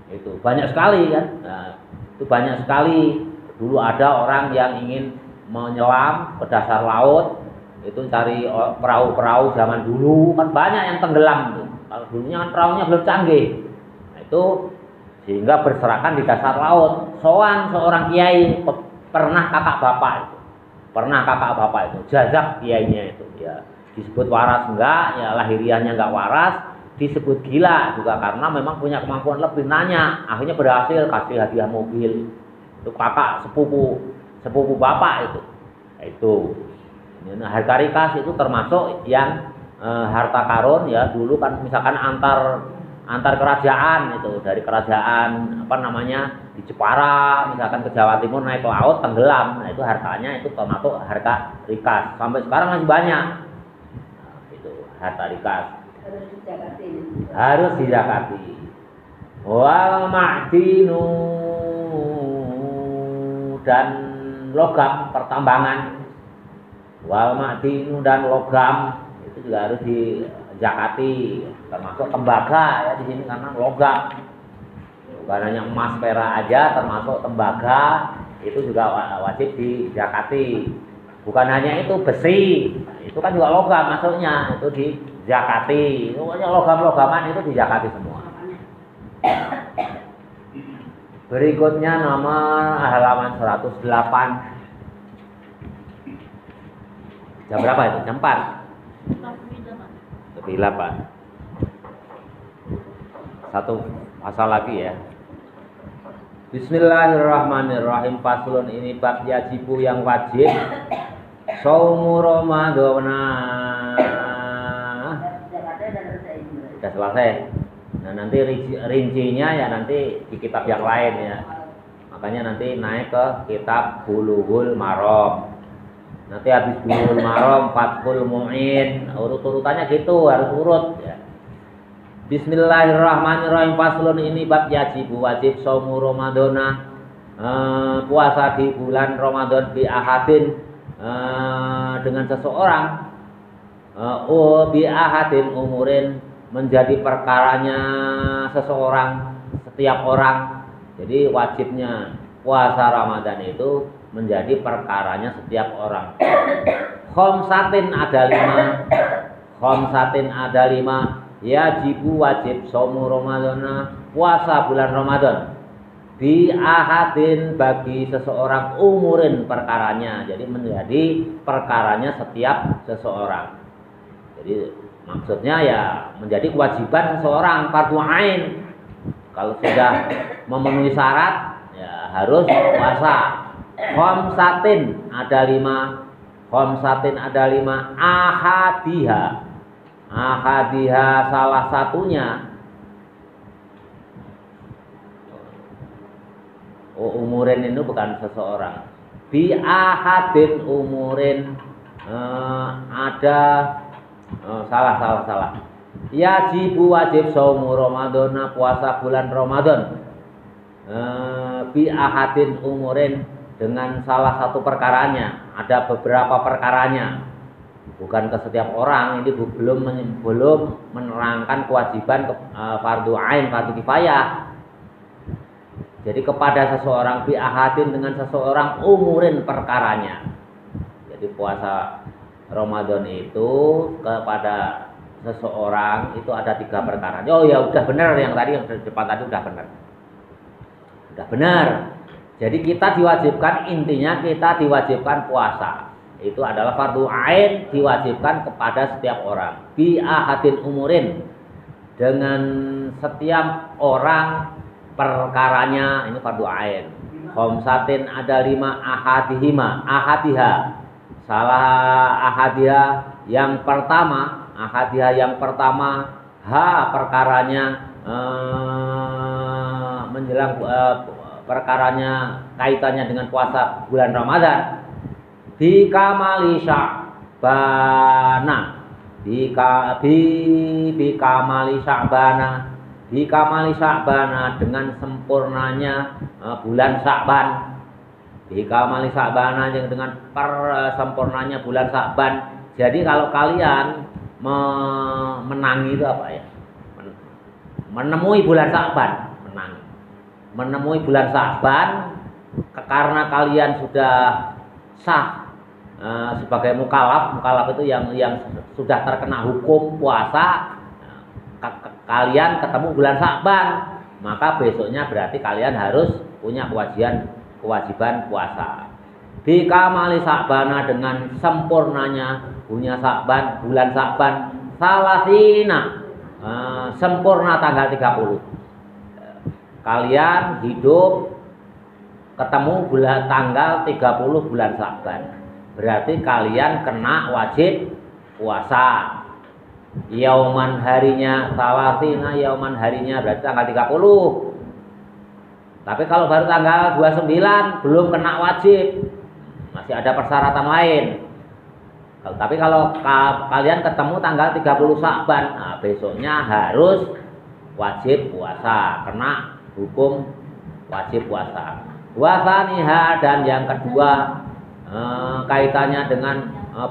itu banyak sekali kan. Nah, itu banyak sekali. Dulu ada orang yang ingin menyelam ke dasar laut, itu cari perahu-perahu zaman dulu kan banyak yang tenggelam tuh. Kalau dulunya kan perahunya belum canggih. Nah, itu sehingga berserakan di dasar laut. Soan seorang kiai pernah kakak bapak itu jazak kiainya itu ya, disebut waras enggak, ya lahiriahnya enggak waras, disebut gila juga karena memang punya kemampuan lebih. Nanya, akhirnya berhasil kasih hadiah mobil. Itu kakak sepupu bapak itu. Nah, itu. Nah, harta rikas itu termasuk yang harta karun ya. Dulu kan misalkan antar kerajaan itu, dari kerajaan di Jepara misalkan ke Jawa Timur naik ke laut tenggelam. Nah, itu hartanya itu termasuk harta rikas. Sampai sekarang masih banyak. Nah, itu harta rikas. Harus dizakati. Wal ma'dinu dan logam pertambangan. Wal ma'dinu dan logam itu juga harus dizakati, termasuk tembaga ya di sini karena logam. Bukan hanya emas perak aja, termasuk tembaga itu juga wajib dizakati. Bukan hanya itu besi, itu kan juga logam masuknya, itu dizakati. Pokoknya logam-logaman itu dizakati semua. Berikutnya nomor halaman 108. Jam berapa itu? Jam 4? Lebih 8. Satu pasal lagi ya. Bismillahirrahmanirrahim. Faslun, ini bab yajibu yang wajib. Saumu Ramadhana. Sudah selesai. Nah nanti rincinya ya nanti di kitab yang lain ya. Makanya nanti naik ke kitab Bulughul Maram. Nanti habis Bulughul Maram, Fathul Mu'in, urut-urutannya gitu, harus urut ya. Bismillahirrahmanirrahim. Faslun, ini bab yajibu wajib saumu Ramadhana, puasa di bulan Ramadan bi ahadin, dengan seseorang, bi ahadin umurin, menjadi perkaranya seseorang, setiap orang. Jadi wajibnya puasa Ramadan itu menjadi perkaranya setiap orang. Khomsatin ada 5. Khomsatin ada 5. Yajibu wajib saumu Ramadhana, puasa bulan Ramadan. Bi ahadin bagi seseorang, umurin perkaranya. Jadi menjadi perkaranya setiap seseorang. Jadi maksudnya ya menjadi kewajiban seseorang, fardhu ain. Kalau sudah memenuhi syarat ya harus puasa. Khamsatin ada 5. Khamsatin ada 5. Ahadiha. Ahadiha salah satunya. Umurin itu bukan seseorang. Bi ahadin umurin, ada salah. Yajibu wajib saumu Ramadhana, puasa bulan Ramadan. Bi ahadin umurin, dengan salah satu perkaranya. Ada beberapa perkaranya, bukan ke setiap orang. Ini belum menerangkan kewajiban fardhu ain, fardhu kifayah. Jadi kepada seseorang, bi ahadin dengan seseorang, umurin perkaranya. Jadi puasa Ramadan itu kepada seseorang itu ada 3 perkara. Oh ya udah benar, yang tadi yang depan tadi udah benar. Udah benar. Jadi kita diwajibkan, intinya kita diwajibkan puasa. Itu adalah fardhu ain, diwajibkan kepada setiap orang. Bi ahadin umurin, dengan setiap orang perkaranya, ini fardhu ain. Khamsatin ada 5. Ahadihima, ahadiha. Salah ahadiha yang pertama, perkaranya menjelang perkaranya kaitannya dengan puasa bulan Ramadan. Bi kamali Sya'bana, bi kamali Sya'bana, dengan sempurnanya bulan Sya'ban. Bikamali Sya'bana, dengan sempurnanya bulan Sya'ban. Jadi kalau kalian menangi itu apa ya? Menemui bulan Sya'ban, menemui bulan Sya'ban, karena kalian sudah sah sebagai mukallaf itu yang sudah terkena hukum puasa, kalian ketemu bulan Sya'ban, maka besoknya berarti kalian harus punya kewajiban puasa. Bi kamali Sya'bana, dengan sempurnanya bulan Sya'ban, salasina, sempurna tanggal 30. Kalian hidup ketemu bulan tanggal 30 bulan Sya'ban, berarti kalian kena wajib puasa. Yauman harinya, salasina yauman harinya berarti tanggal 30. Tapi kalau baru tanggal 29 belum kena wajib, masih ada persyaratan lain. Tapi kalau kalian ketemu tanggal 30 Sya'ban, nah besoknya harus wajib puasa, kena hukum wajib puasa. Wasaniha, dan yang kedua kaitannya dengan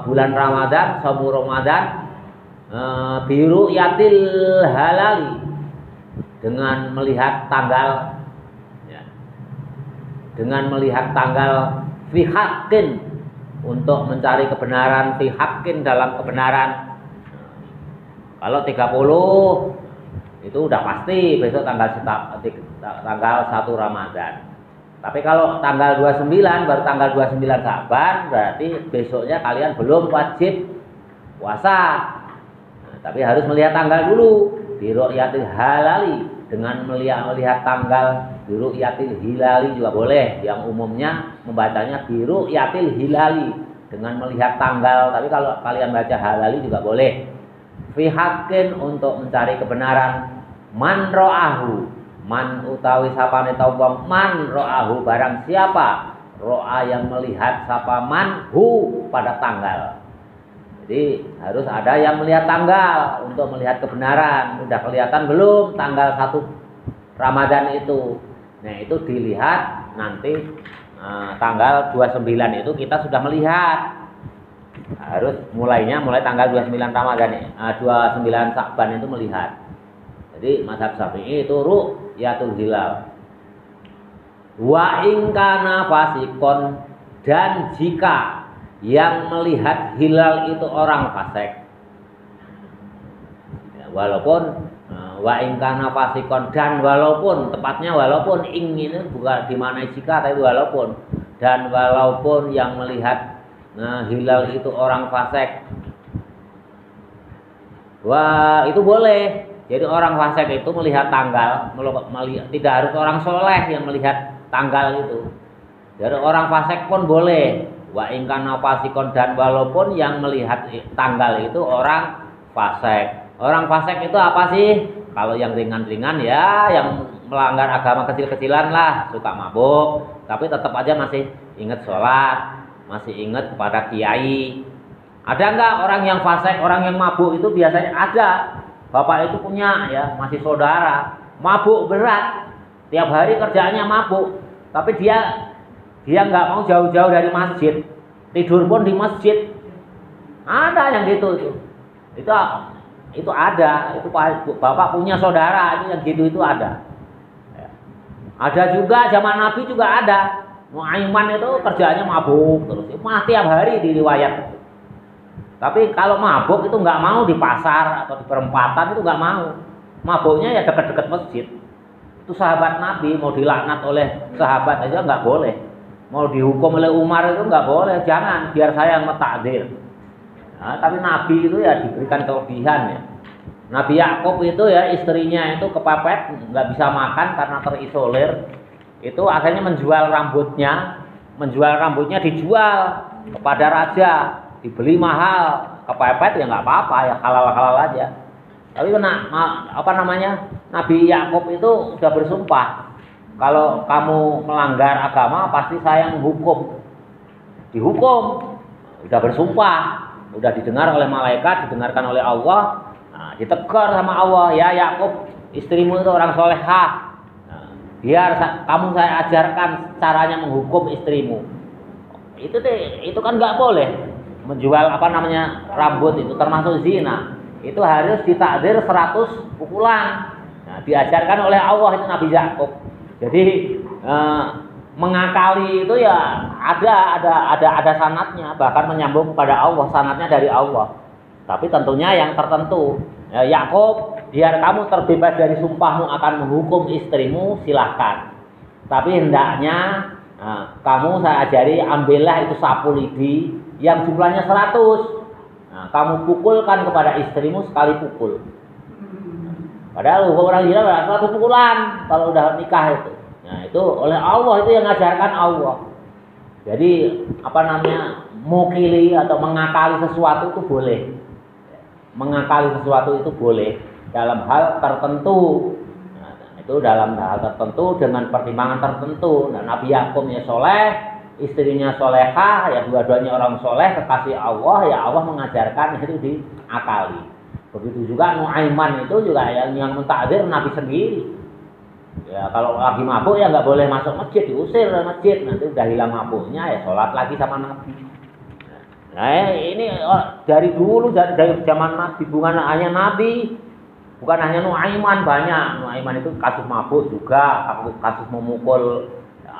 bulan Ramadan, saum Ramadan, biru yatil halali, dengan melihat tanggal, ya, dengan melihat tanggal fi haqqin, untuk mencari kebenaran, fi haqqin, dalam kebenaran. Kalau 30 itu udah pasti besok tanggal 1 Ramadan. Tapi kalau tanggal 29 baru tanggal 29 Sa'ban, berarti besoknya kalian belum wajib puasa. Nah, tapi harus melihat tanggal dulu, bi ru'yatil halali, dengan melihat tanggal bi ru'yatil hilali juga boleh. Yang umumnya membacanya bi ru'yatil hilali, dengan melihat tanggal, tapi kalau kalian baca halali juga boleh. Fi haqqin, untuk mencari kebenaran. Man ro'ahu, man utawi sapane tawang, man ro'ahu, barang siapa ro'a yang melihat sapa man hu, pada tanggal. Jadi harus ada yang melihat tanggal untuk melihat kebenaran. Udah kelihatan belum tanggal 1 Ramadan itu? Nah, itu dilihat nanti tanggal 29 itu kita sudah melihat. Harus mulai tanggal 29 Ramadan, 29 Sa'ban itu melihat. Jadi mazhab Syafi'i itu ru'yatul hilal. Wa in kana fasikon, dan jika yang melihat hilal itu orang fasik. Ya, walaupun wa in kana fasikon, dan walaupun, tepatnya walaupun ing ini bukan dimaknai jika, tapi walaupun, dan walaupun yang melihat hilal itu orang fasik. Wah, itu boleh. Jadi orang fasik itu melihat tanggal, tidak harus orang soleh yang melihat tanggal itu. Jadi orang fasik pun boleh. Wa in kana fasikon, dan walaupun yang melihat tanggal itu orang fasik. Orang fasik itu apa sih? Kalau yang ringan-ringan ya, yang melanggar agama kecil-kecilan lah, suka mabuk, tapi tetap aja masih ingat sholat, masih ingat kepada kiai. Ada enggak orang yang fasik, orang yang mabuk itu? Biasanya ada. Bapak itu punya, ya, masih saudara, mabuk berat, tiap hari kerjaannya mabuk, tapi dia nggak mau jauh-jauh dari masjid, tidur pun di masjid. Ada yang gitu itu ada. Itu bapak punya saudara itu yang gitu, itu ada. Ada juga zaman Nabi juga ada. Mu'aiman itu kerjaannya mabuk terus, mati tiap hari di riwayat. Tapi kalau mabuk itu nggak mau di pasar atau di perempatan, itu nggak mau. Mabuknya ya dekat-dekat masjid. Itu sahabat Nabi, mau dilaknat oleh sahabat aja nggak boleh. Mau dihukum oleh Umar itu nggak boleh. Jangan, biar saya yang mentakdir. Nah, tapi Nabi itu ya diberikan kelebihan ya. Nabi Yakub itu ya, istrinya itu kepepet, nggak bisa makan karena terisolir. Itu akhirnya menjual rambutnya dijual kepada raja. Dibeli mahal, kepepet ya nggak apa-apa, ya halal-halal aja. Tapi Nabi Yakub itu sudah bersumpah, kalau kamu melanggar agama pasti saya yang dihukum. Sudah bersumpah, sudah didengar oleh malaikat, didengarkan oleh Allah. Nah, ditegur sama Allah, ya Yakub, istrimu itu orang solehah. Nah, biar kamu saya ajarkan caranya menghukum istrimu. Itu kan nggak boleh. Menjual rambut itu termasuk zina. Itu harus ditakdir 100 pukulan. Nah, diajarkan oleh Allah itu Nabi Yakub. Jadi mengakali itu ya ada sanadnya, bahkan menyambung kepada Allah, sanadnya dari Allah. Tapi tentunya yang tertentu. Ya, Yakub, biar kamu terbebas dari sumpahmu akan menghukum istrimu, silahkan. Tapi hendaknya kamu saya ajari, ambillah itu sapu lidi yang jumlahnya 100. Nah, kamu pukulkan kepada istrimu sekali pukul. Padahal hukum orang gila 100 pukulan kalau udah nikah itu. Nah, itu oleh Allah, itu yang ngajarkan Allah. Jadi mukili atau mengakali sesuatu itu boleh. Mengakali sesuatu itu boleh dalam hal tertentu. Nah, itu dalam hal tertentu dengan pertimbangan tertentu. Nah, Nabi Yakub ya soleh, istrinya solehah, ya dua-duanya orang soleh, kekasih Allah, ya Allah mengajarkan itu diakali. Begitu juga Nuaiman itu juga yang mentakdir Nabi sendiri. Ya kalau lagi mabuk ya nggak boleh masuk masjid, diusir dari masjid. Nanti udah hilang mabuknya ya sholat lagi sama Nabi. Nah ini dari dulu dari zaman Nabi, bukan hanya Nabi, bukan hanya Nuaiman, banyak. Nuaiman itu kasus mabuk juga, kasus memukul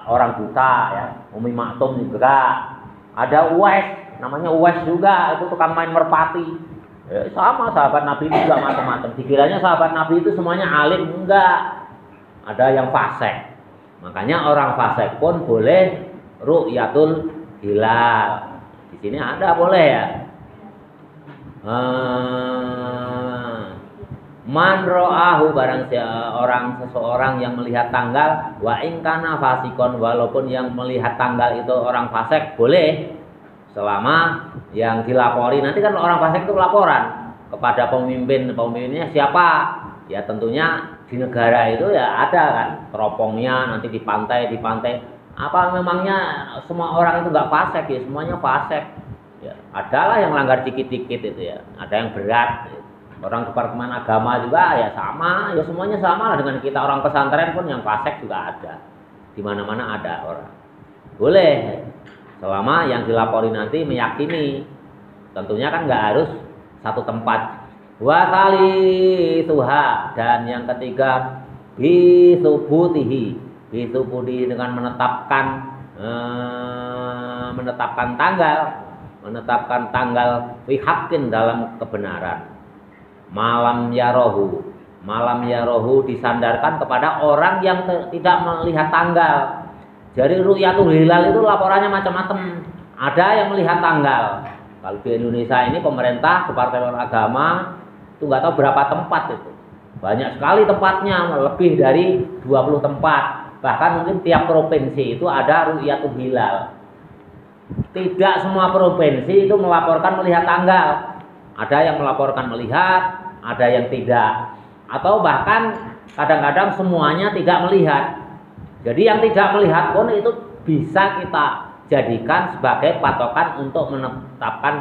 orang buta ya, Umi Maktum juga. Ada Uwais, namanya Uwais juga, itu tukang main merpati. Sama sahabat Nabi itu juga macam-macam. Dikiranya sahabat Nabi itu semuanya alim, enggak. Ada yang fasik. Makanya orang fasik pun boleh ru'yatul hilal. Di sini ada boleh ya. Man ro'ahu barang seseorang yang melihat tanggal wa in kana fasikon, walaupun yang melihat tanggal itu orang fasik boleh. Selama yang dilapori, nanti kan orang fasik itu laporan kepada pemimpinnya siapa? Ya tentunya di negara itu ya ada kan teropongnya, nanti di pantai. Apa memangnya semua orang itu nggak fasik ya? Semuanya fasik. Ya, adalah yang langgar dikit-dikit itu ya. Ada yang berat. Ya. Orang Departemen Agama juga ya sama, ya semuanya sama lah dengan kita. Orang pesantren pun yang fasik juga ada. Di mana-mana ada orang. Boleh. Selama yang dilapori nanti meyakini, tentunya kan nggak harus satu tempat. Wasali tuha, dan yang ketiga bisubutihi dengan menetapkan tanggal fihakin dalam kebenaran. Malam yarohu disandarkan kepada orang yang tidak melihat tanggal. Jadi ru'yatul hilal itu laporannya macam-macam. Ada yang melihat tanggal. Kalau di Indonesia ini pemerintah, Departemen Agama itu nggak tahu berapa tempat itu. Banyak sekali tempatnya, lebih dari 20 tempat. Bahkan mungkin tiap provinsi itu ada ru'yatul hilal. Tidak semua provinsi itu melaporkan melihat tanggal. Ada yang melaporkan melihat, ada yang tidak. Atau bahkan kadang-kadang semuanya tidak melihat. Jadi yang tidak melihat pun itu bisa kita jadikan sebagai patokan untuk menetapkan